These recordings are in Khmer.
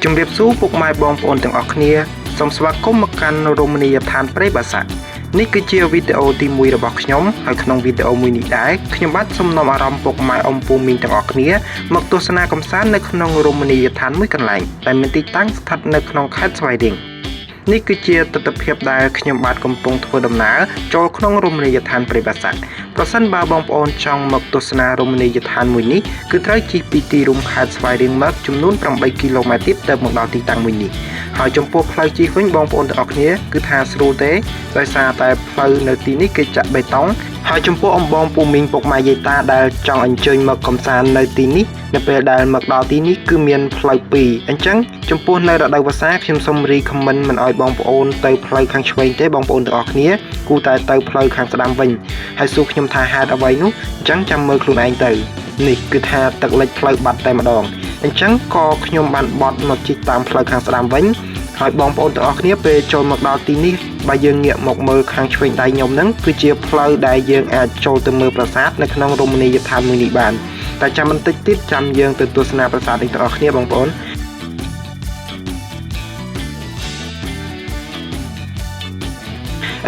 ជំរាបសួរពុកម៉ែបងប្អូនទាំងអស់គ្នាសូមស្វាគមន៍មកកាន់រមណីយដ្ឋានព្រៃបាសាក់នេះគឺជាវីដេអូទី1របស់ខ្ញុំហើយក្នុងវីដេអូមួយនេះដែរខ្ញុំបាទសូមនាំអារម្មណ៍ពុកម៉ែអ៊ំពូមីងទាំងអស់គ្នាមកទស្សនាកម្សាន្តនៅក្នុងរមណីយដ្ឋានមួយកន្លែងដែលមានទីតាំងស្ថិតនៅក្នុងខេត្តស្វាយរៀងនេះគឺជាទស្សនវិជ្ជាដែលខ្ញុំបាទកំពុងធ្វើដំណើរចូលក្នុងរមណីយដ្ឋានព្រៃបាសាក់ប្រសិនបើបងប្អូនចង់មកទស្សនារមណីយដ្ឋានមួយនេះគឺត្រូវជិះពីទីរួមខេត្តស្វាយរៀងមកចំនួន8គីឡូម៉ែត្រទៀតទៅមកដល់ទីតាំងមួយនេះហើយចំពោះផ្លូវជិះវិញបងប្អូនទាំងអស់គ្នាគឺថាស្រួលទេដោយសារតែផ្លូវនៅទីនេះគេចាក់បេតុងហើយចំពោះអំបងពូមីងពុកម៉ែយាយតាដែលចង់អញ្ជើញមកកំសាន្តនៅទីនេះនៅពេលដែលមកដល់ទីនេះគឺមានផ្លូវ2អញ្ចឹងចំពោះនៅរដូវវស្សាខ្ញុំសូមរីខមមិនមិនឲ្យបងប្អូនទៅផ្លូវខាងឆ្វេងទេបងប្អូនទាំងអស់គ្នាគួរតែទៅផ្លូវខាងស្ដាំវិញហើយសួរខ្ញុំថាហេតុអ្វីនោះអញ្ចឹងចាំមើលខ្លួនឯងទៅនេះគឺថាទឹកលិចផ្លូវបាត់តែម្ដងអញ្ចឹងក៏ខ្ញុំបានបត់មកជិះតាមផ្លូវខាងស្ដាំវិញហើយបងប្អូនទាំងអស់គ្នាពេលចូលមកដល់ទីនេះបើយើងងាកមកមើលខាងឆ្វេងដៃខ្ញុំហ្នឹងគឺជាផ្លូវដែលយើងអាចចូលទៅមើលប្រាសាទនៅក្នុងរមណីយដ្ឋានមួយនេះបានតែចាំបន្តិចទៀតចាំយើងទៅទស្សនាប្រាសាទនេះទាំងអស់គ្នាបងប្អូន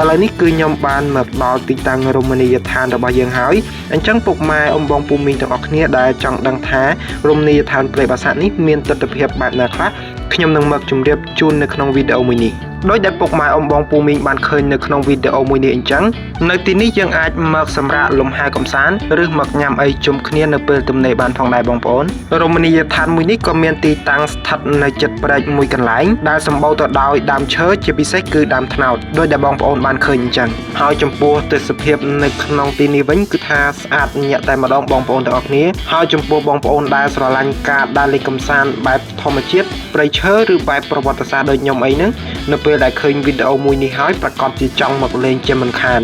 ឥឡូវនេះគឺខ្ញុំបានមកដល់ទីតាំងរមណីយដ្ឋានរបស់យើងហើយអញ្ចឹងពុកម៉ែអ៊ំបងពូមីងទាំងអស់គ្នាដែលចង់ដឹងថារមណីយដ្ឋានព្រៃបាសាក់នេះមានទិដ្ឋភាពបែបណាខ្លះខ្ញុំនឹងមកជម្រាបជូននៅក្នុងវីដេអូមួយនេះដោយដែលពុកម៉ែអ៊ំបងពូមីងបានឃើញនៅក្នុងវីដេអូមួយនេះអញ្ចឹងនៅទីនេះយើងអាចមកសម្រាកលំហែកំសាន្តឬមកញ៉ាំអីជុំគ្នានៅពេលទំនេរបានផងដែរបងប្អូនរមណីយដ្ឋានមួយនេះក៏មានទីតាំងស្ថិតនៅជិតព្រែកមួយកន្លែងដែលសម្បូរទៅដោយដើមឈើជាពិសេសគឺដើមត្នោតដោយដែលបងប្អូនបានឃើញអញ្ចឹងហើយចំពោះទេសភាពនៅក្នុងទីនេះវិញគឺថាស្អាតញាក់តែម្ដងបងប្អូនទាំងអស់គ្នាហើយចំពោះបងប្អូនដែលស្រឡាញ់ការដើរលេងកំសាន្តបែបធម្មជាតិព្រៃឈើឬបែបប្រវត្តិសាស្ត្រដូចខ្ញុំអីហ្នឹងនៅពេលដែលឃើញវីដេអូមួយនេះហើយប្រកាសជាចង់មកលេងជាមិនខាន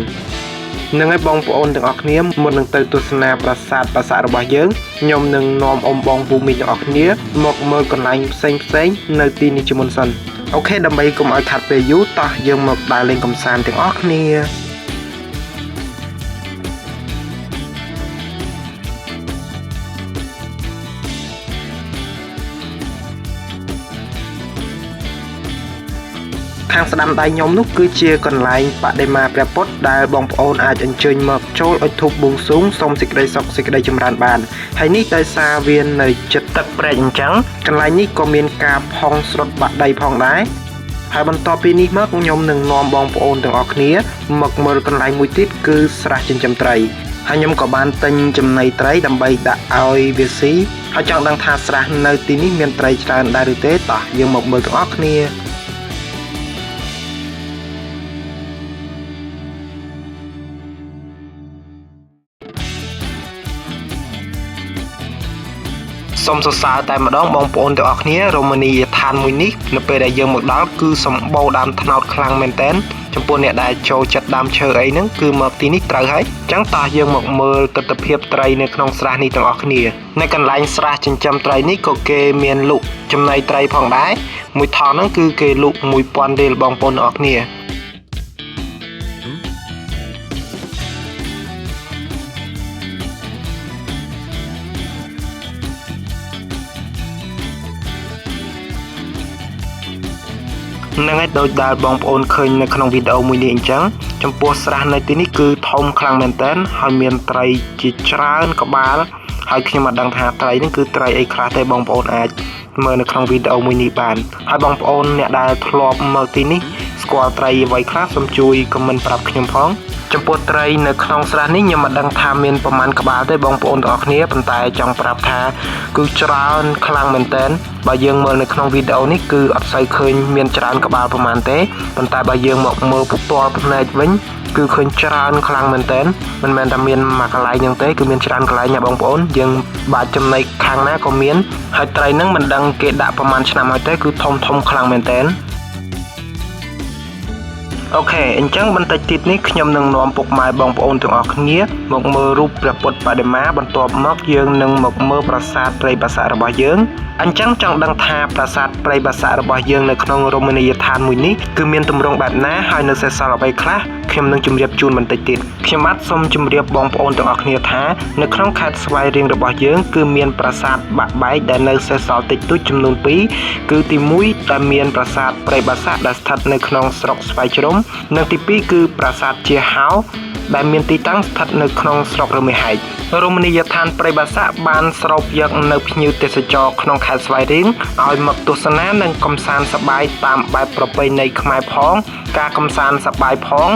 នឹងឲ្យបងប្អូនទាំងអស់គ្នាមុននឹងទៅទស្សនាប្រាសាទបាសាក់របស់យើងខ្ញុំនឹងនាំអ៊ំបងពូមីងទាំងអស់គ្នាមកមើលកន្លែងផ្សេងនៅទីនេះជាមុនសិនអូខេដើម្បីកុំឲ្យខាត់ពេលយូរតោះយើងមកដើរលេងកំសាន្តទាំងអស់គ្នាខាងស្ដាំដៃខ្ញុំនោះគឺជាកន្លែងបដិមាព្រះពុទ្ធដែលបងប្អូនអាចអញ្ជើញមកចូលអុជធូបបួងសួងសូមសេចក្តីសុខសេចក្តីចម្រើនបានហើយនេះដោយសារវានៅជិតទឹកព្រែកអញ្ចឹងកន្លែងនេះក៏មានការផុងស្រុតបាក់ដីផងដែរហើយបន្ទាប់ពីនេះមកខ្ញុំនឹងនាំបងប្អូនទាំងអស់គ្នាមកមើលកន្លែងមួយទៀតគឺស្រះចិញ្ចឹមត្រីហើយខ្ញុំក៏បានទិញចំណីត្រីដើម្បីដាក់ឲ្យវាស៊ីហើយចង់ដឹងថាស្រះនៅទីនេះមានត្រីច្រើនដែរឬទេតោះយើងមកមើលទាំងអស់គ្នាសូមសរសើរតែម្ដងបងប្អូនទាំងអស់គ្នារមណីយដ្ឋានមួយនេះនៅពេលដែលយើងមកដល់គឺសម្បូរដើមត្នោតខ្លាំងមែនទែនចំពោះអ្នកដែលចូលចិត្តដើមឈើអីហ្នឹងគឺមកទីនេះត្រូវហើយអញ្ចឹងតោះយើងមកមើលទិដ្ឋភាពត្រីនៅក្នុងស្រះនេះទាំងអស់គ្នានៅកន្លែងស្រះចិញ្ចឹមត្រីនេះក៏គេមានលក់ចំណីត្រីផងដែរមួយថនហ្នឹងគឺគេលក់ 1000 រៀលបងប្អូនទាំងអស់គ្នានឹងឲ្យដូចដែលបងប្អូនឃើញនៅក្នុងវីដេអូមួយនេះអញ្ចឹងចំពោះស្រះនៅទីនេះគឺធំខ្លាំងមែនទែនហើយមានត្រីជាច្រើនក្បាលហើយខ្ញុំមិនដឹងថាត្រីនេះគឺត្រីអីខ្លះទេបងប្អូនអាចមើលនៅក្នុងវីដេអូមួយនេះបានហើយបងប្អូនអ្នកដែលធ្លាប់មកទីនេះស្គាល់ត្រីអ្វីខ្លះសូមជួយខមមិនប្រាប់ខ្ញុំផងចំពោះត្រីនៅក្នុងស្រះនេះខ្ញុំមិនដឹងថាមានប្រមាណក្បាលទេបងប្អូនទាំងអស់គ្នាប៉ុន្តែចង់ប្រាប់ថាគឺច្រើនខ្លាំងមែនទែនបើយើងមើលនៅក្នុងវីដេអូនេះគឺអត់សូវឃើញមានច្រើនក្បាលប្រមាណទេប៉ុន្តែបើយើងមកមើលផ្ទាល់ភ្នែកវិញគឺឃើញច្រើនខ្លាំងមែនទែនមិនមែនតែមានមួយកន្លែងហ្នឹងទេគឺមានច្រើនកន្លែងណាបងប្អូនយើងបាច់ចំណីខាងណាក៏មានហើយត្រីហ្នឹងមិនដឹងគេដាក់ប្រមាណឆ្នាំហើយទេគឺធំខ្លាំងមែនទែន អូខេអញ្ចឹងបន្តិចទៀតនេះខ្ញុំនឹងនាំពុកម៉ែបងប្អូនទាំងអស់គ្នាមកមើលរូបព្រះពុទ្ធបដិមាបន្ទាប់មកយើងនឹងមកមើលប្រាសាទព្រៃបាសាក់របស់យើងអញ្ចឹងចង់ដឹងថាប្រាសាទព្រៃបាសាក់របស់យើងនៅក្នុងរមណីយដ្ឋានមួយនេះគឺមានទម្រង់បែបណាហើយនៅសេសសល់អ្វីខ្លះខ្ញុំនឹងជម្រាបជូនបន្តិចទៀតខ្ញុំបាទសូមជម្រាបបងប្អូនទាំងអស់គ្នាថានៅក្នុងខេត្តស្វាយរៀងរបស់យើងគឺមានប្រាសាទបាក់បែកដែលនៅសេសសល់តិចតួចចំនួន2គឺទី1ដែលមានប្រាសាទព្រៃបាសាក់ដែលស្ថិតនៅក្នុងស្រុកស្វាយជ្រុំនិងទី2គឺប្រាសាទជាហោដែលមានទីតាំងស្ថិតនៅក្នុងស្រុករមាសហែករមណីយដ្ឋានព្រៃបាសាក់បានស្រូបយកនៅភ្ញៀវទេសចរក្នុងខេត្តស្វាយរៀងឲ្យមកទស្សនានិងកំសាន្តសប្បាយតាមបែបប្រពៃណីខ្មែរផងការកំសាន្តសប្បាយផង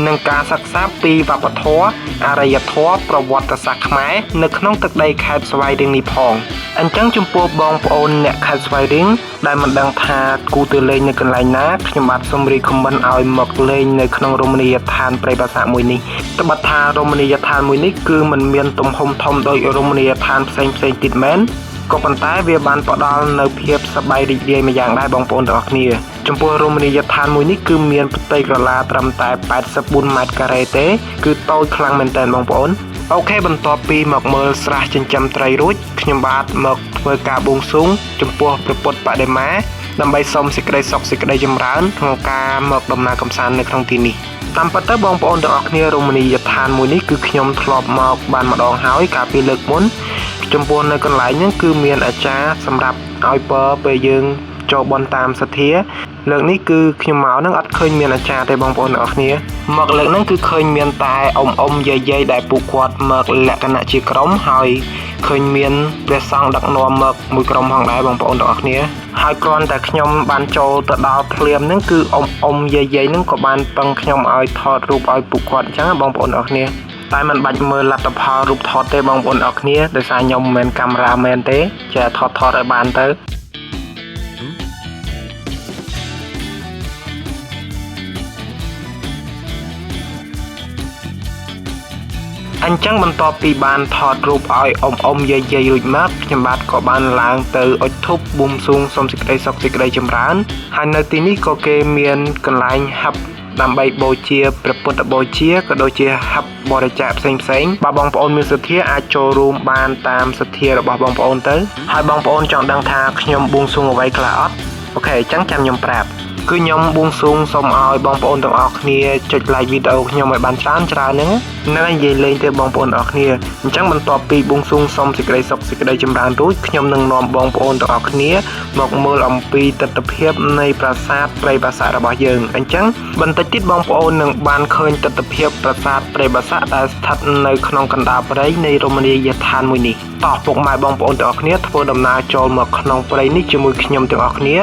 និងការសិក្សាពីវប្បធម៌អរិយធម៌ប្រវត្តិសាស្ត្រខ្មែរនៅក្នុងទឹកដីខេត្តស្វាយរៀងនេះផងអញ្ចឹងចំពោះបងប្អូនអ្នកខេត្តស្វាយរៀងដែលមិនដឹងថាគូទៅលេងនៅកន្លែងណាខ្ញុំបាទសូមរីកខមមិនឲ្យមកលេងនៅក្នុងរមណីយដ្ឋានព្រៃបាសាក់មួយនេះត្បិតថារមណីយដ្ឋានមួយនេះគឺមិនមានទំហំធំដោយរមណីយដ្ឋានផ្សេងទៀតមែនក៏ប៉ុន្តែវាបានផ្ដល់នូវភាពសប្បាយរីករាយមួយយ៉ាងដែរបងប្អូនទាំងអស់គ្នាចំពោះរមណីយដ្ឋានមួយនេះគឺមានផ្ទៃក្រឡាត្រឹមតែ84ម៉ែត្រការ៉េទេគឺតូចខ្លាំងមែនទែនបងប្អូនអូខេបន្ទាប់ពីមកមើលស្រះចិញ្ចឹមត្រីរួចខ្ញុំបាទមកធ្វើការបួងសួងចំពោះព្រះពុទ្ធបដិមាដើម្បីសូមសេចក្តីសុខសេចក្តីចម្រើនក្នុងការមកដំណើរកម្សាន្តនៅក្នុងទីនេះតាមពិតទៅបងប្អូនទាំងអស់គ្នារមណីយដ្ឋានមួយនេះគឺខ្ញុំធ្លាប់មកបានម្ដងហើយកាលពីលើកមុនចំពោះនៅកន្លែងហ្នឹងគឺមានអាចារ្យសម្រាប់ឲ្យពរពេលយើងចូលបន់តាមសទ្ធាលើកនេះគឺខ្ញុំមកហ្នឹងអត់ឃើញមានអាចារ្យទេបងប្អូនទាំងអស់គ្នាមកលើកហ្នឹងគឺឃើញមានតែអ៊ំយាយដែលពួកគាត់មកលក្ខណៈជាក្រុមហើយឃើញមានព្រះសង្ឃដឹកនាំមកមួយក្រុមផងដែរបងប្អូនទាំងអស់គ្នាហើយគ្រាន់តែខ្ញុំបានចូលទៅដល់ភ្លាមហ្នឹងគឺអ៊ំយាយហ្នឹងក៏បានពឹងខ្ញុំឲ្យថតរូបឲ្យពួកគាត់អញ្ចឹងបងប្អូនទាំងអស់គ្នាតែមិនបាច់មើលលទ្ធផលរូបថតទេបងប្អូនទាំងអស់គ្នាដោយសារខ្ញុំមិនមែនកាមេរ៉ាមែនទេចេះថតឲ្យបានទៅអញ្ចឹងបន្ទាប់ពីបានថតរូបឲ្យអ៊ំយាយរួចមកខ្ញុំបាទក៏បានឡើងទៅអុជធូបបួងសួងសូមសេចក្តីសុខសេចក្តីចម្រើនហើយនៅទីនេះក៏គេមានកន្លែងហឹបដើម្បីបូជាព្រះពុទ្ធបូជាក៏ដូចជាហឹបរិច្ចាគផ្សេងបើបងប្អូនមានសទ្ធាអាចចូលរួមបានតាមសទ្ធារបស់បងប្អូនទៅហើយបងប្អូនចង់ដឹងថាខ្ញុំបួងសួងអ្វីខ្លះអត់អូខេអញ្ចឹងចាំខ្ញុំប្រាប់គឺខ្ញុំបួងសួងសូមឲ្យបងប្អូនទាំងអស់គ្នាចុច like វីដេអូខ្ញុំឲ្យបានច្រើនហ្នឹងនិយាយលេងទៅបងប្អូនទាំងអស់គ្នាអញ្ចឹងបន្ទាប់ពីបួងសួងសូមសេចក្តីសុខសេចក្តីចម្រើនរួចខ្ញុំនឹងនាំបងប្អូនទាំងអស់គ្នាមកមើលអំពីទិដ្ឋភាពនៃប្រាសាទព្រៃបាសាក់របស់យើងអញ្ចឹងបន្តិចទៀតបងប្អូននឹងបានឃើញទិដ្ឋភាពប្រាសាទព្រៃបាសាក់ដែលស្ថិតនៅក្នុងកណ្ដាលព្រៃនៃរមណីយដ្ឋានមួយនេះតោះពុកម៉ែបងប្អូនទាំងអស់គ្នាធ្វើដំណើរចូលមកក្នុងព្រៃនេះជាមួយខ្ញុំទាំងអស់គ្នា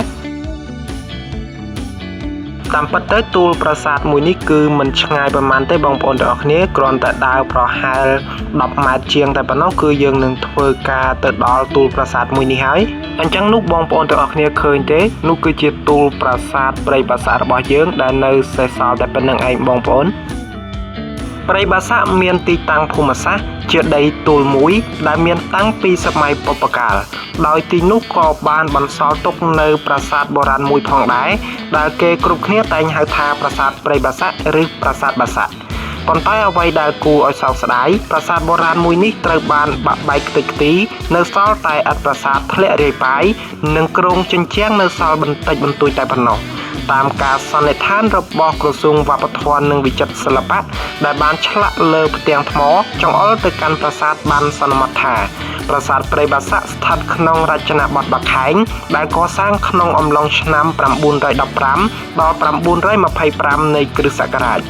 តាមពិតទៅទូលប្រាសាទមួយនេះគឺមិនឆ្ងាយប្រហែលទេបងប្អូនទាំងអស់គ្នាគ្រាន់តែដើរប្រហែល10ម៉ែត្រជាងតែប៉ុណ្ណោះគឺយើងនឹងធ្វើការទៅដល់ទូលប្រាសាទមួយនេះហើយអញ្ចឹងនោះបងប្អូនទាំងអស់គ្នាឃើញទេនោះគឺជាទូលប្រាសាទព្រៃបាសាក់របស់យើងដែលនៅសេសសល់តែប៉ុណ្្នឹងឯងបងប្អូនព្រៃបាសាក់មានទីតាំងភូមិសាស្ត្រជាដីទួលមួយដែលមានតាំងពីសម័យបុព្វកាលដោយទីនោះក៏បានបន្សល់ទុកនៅប្រាសាទបុរាណមួយផងដែរដែលគេគ្រប់គ្នាតែងហៅថាប្រាសាទព្រៃបាសាក់ឬប្រាសាទបាសាក់ប៉ុន្តែអ្វីដែលគួរឲ្យសោកស្ដាយប្រាសាទបុរាណមួយនេះត្រូវបានបាក់បែកខ្ទេចខ្ទីនៅសល់តែឥដ្ឋប្រាសាទធ្លាក់រាយប៉ាយនិងគ្រោងជញ្ជាំងនៅសល់បន្តិចបន្តួចតែប៉ុណ្ណោះតាមការសន្និដ្ឋានរបស់ក្រសួងវប្បធម៌និងវិចិត្រសិល្បៈដែលបានឆ្លាក់លើផ្ទាំងថ្មចង្អុលទៅកាន់ប្រាសាទបានសន្មតថាប្រាសាទព្រៃបាសាក់ស្ថិតក្នុងរចនាបថបាខែងដែលកសាងក្នុងអំឡុងឆ្នាំ915ដល់925នៃគ្រិស្តសករាជ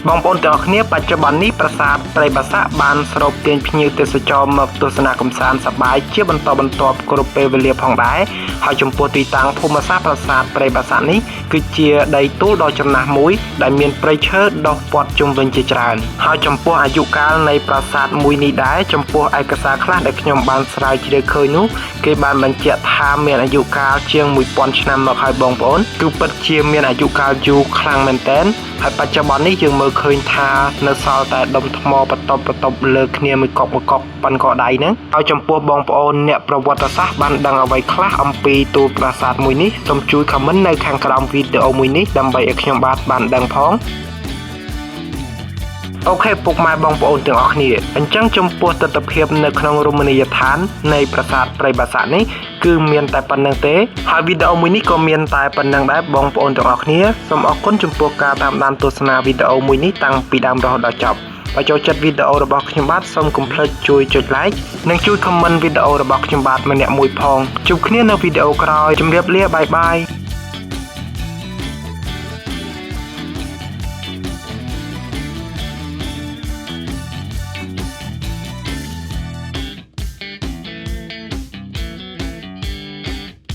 បងប្អូនទាំងអស់គ្នាបច្ចុប្បន្ននេះប្រាសាទព្រៃបាសាក់បានស្រូបទាញភ្ញៀវទេសចរមកទស្សនាកម្សាន្តសប្បាយជាបន្តបន្ទាប់គ្រប់ពេលវេលាផងដែរហើយចំពោះទីតាំងភូមិសាស្ត្រប្រាសាទព្រៃបាសាក់នេះគឺជាដីទួលដ៏ចំណាស់មួយដែលមានព្រៃឈើដុះព័ទ្ធជុំវិញជាច្រើនហើយចំពោះអាយុកាលនៃប្រាសាទមួយនេះដែរចំពោះឯកសារខ្លះដែលខ្ញុំបានស្រាវជ្រាវឃើញនោះគេបានបញ្ជាក់ថាមានអាយុកាលជាង1000ឆ្នាំមកហើយបងប្អូនគឺពិតជាមានអាយុកាលយូរខ្លាំងមែនទែនហើយបច្ចុប្បន្ននេះយើងមើល ឃើញថានៅសល់តែដុំថ្មបន្ទប់លើគ្នាមួយកប់ប៉ុនកដៃហ្នឹងហើយចំពោះបងប្អូនអ្នកប្រវត្តិសាស្ត្របានដឹងអ្វីខ្លះអំពីតួប្រាសាទមួយនេះសូមជួយ comment នៅខាងក្រោមវីដេអូមួយនេះដើម្បីឲ្យខ្ញុំបានដឹងផងអូខេពុកម៉ែបងប្អូនទាំងអស់គ្នាអញ្ចឹងចំពោះទស្សនវិជ្ជានៅក្នុងរមណីយដ្ឋាននៃប្រាសាទព្រៃបាសាក់នេះគឺមានតែប៉ុណ្្នឹងទេហើយវីដេអូមួយនេះក៏មានតែប៉ុណ្្នឹងដែរបងប្អូនទាំងអស់គ្នាសូមអរគុណចំពោះការតាមដានទស្សនាវីដេអូមួយនេះតាំងពីដើមរហូតដល់ចប់បើចូលចិត្តវីដេអូរបស់ខ្ញុំបាទសូមកុំភ្លេចជួយចុច like និងជួយ comment វីដេអូរបស់ខ្ញុំបាទម្នាក់មួយផងជួបគ្នានៅវីដេអូក្រោយជម្រាបលាបាយបាយ